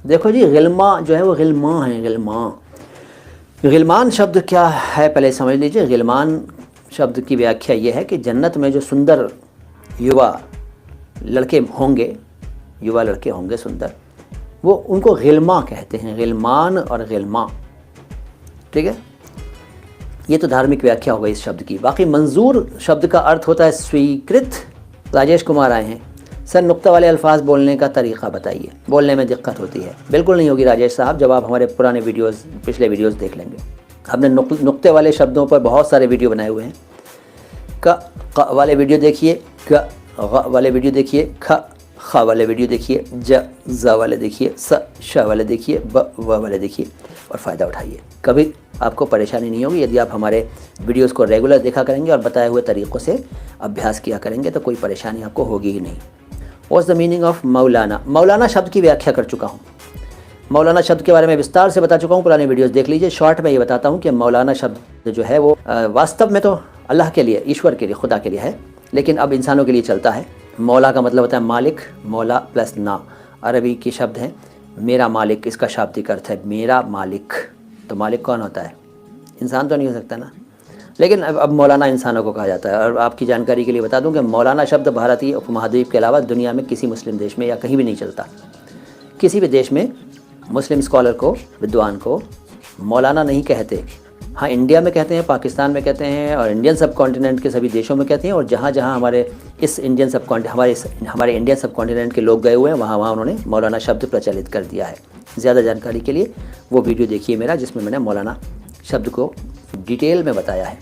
देखो जी, गिल्मा जो है वो गिल्मा है, गिल्मा। गिलमान शब्द क्या है पहले समझ लीजिए। गिलमान शब्द की व्याख्या ये है कि जन्नत में जो सुंदर युवा लड़के होंगे, युवा लड़के होंगे सुंदर, वो उनको गिल्मा कहते हैं, गिलमान और गिल्मा। ठीक है, ये तो धार्मिक व्याख्या हो गई इस शब्द की। बाकी मंजूर शब्द का अर्थ होता है स्वीकृत। राजेश कुमार आए हैं, सर नुक्ते वाले अल्फाज बोलने का तरीक़ा बताइए, बोलने में दिक्कत होती है। बिल्कुल नहीं होगी राजेश साहब, जब आप हमारे पुराने वीडियोस, पिछले वीडियोस देख लेंगे। हमने नुक्ते वाले शब्दों पर बहुत सारे वीडियो बनाए हुए हैं। क वाले वीडियो देखिए, ग वाले वीडियो देखिए, ख वाले वीडियो देखिए, ज वाले देखिए, श वाले देखिए, ब वाले देखिए और फ़ायदा उठाइए। कभी आपको परेशानी नहीं होगी यदि आप हमारे वीडियोस को रेगुलर देखा करेंगे और बताए हुए तरीक़ों से अभ्यास किया करेंगे, तो कोई परेशानी आपको होगी ही नहीं। व्हाट्स द मीनिंग ऑफ मौलाना? मौलाना शब्द की व्याख्या कर चुका हूँ। मौलाना शब्द के बारे में विस्तार से बता चुका हूँ, पुराने वीडियोस देख लीजिए। शॉर्ट में ये बताता हूँ कि मौलाना शब्द जो है वो वास्तव में तो अल्लाह के लिए, ईश्वर के लिए, खुदा के लिए है, लेकिन अब इंसानों के लिए चलता है। मौला का मतलब होता है मालिक, मौला प्लस ना, अरबी के शब्द हैं। मेरा मालिक, इसका शाब्दिक अर्थ है मेरा मालिक। तो मालिक कौन होता है? इंसान तो नहीं हो सकता ना, लेकिन अब मौलाना इंसानों को कहा जाता है। और आपकी जानकारी के लिए बता दूं कि मौलाना शब्द भारतीय उपमहाद्वीप के अलावा दुनिया में किसी मुस्लिम देश में या कहीं भी नहीं चलता। किसी भी देश में मुस्लिम स्कॉलर को, विद्वान को मौलाना नहीं कहते। हाँ, इंडिया में कहते हैं, पाकिस्तान में कहते हैं और इंडियन सब कॉन्टिनेंट के सभी देशों में कहते हैं। और जहाँ जहाँ हमारे इस इंडियन सब हमारे इंडियन सब कॉन्टिनेंट के लोग गए हुए हैं, वहाँ उन्होंने मौलाना शब्द प्रचलित कर दिया है। ज़्यादा जानकारी के लिए वो वीडियो देखिए मेरा, जिसमें मैंने मौलाना शब्द को डिटेल में बताया है।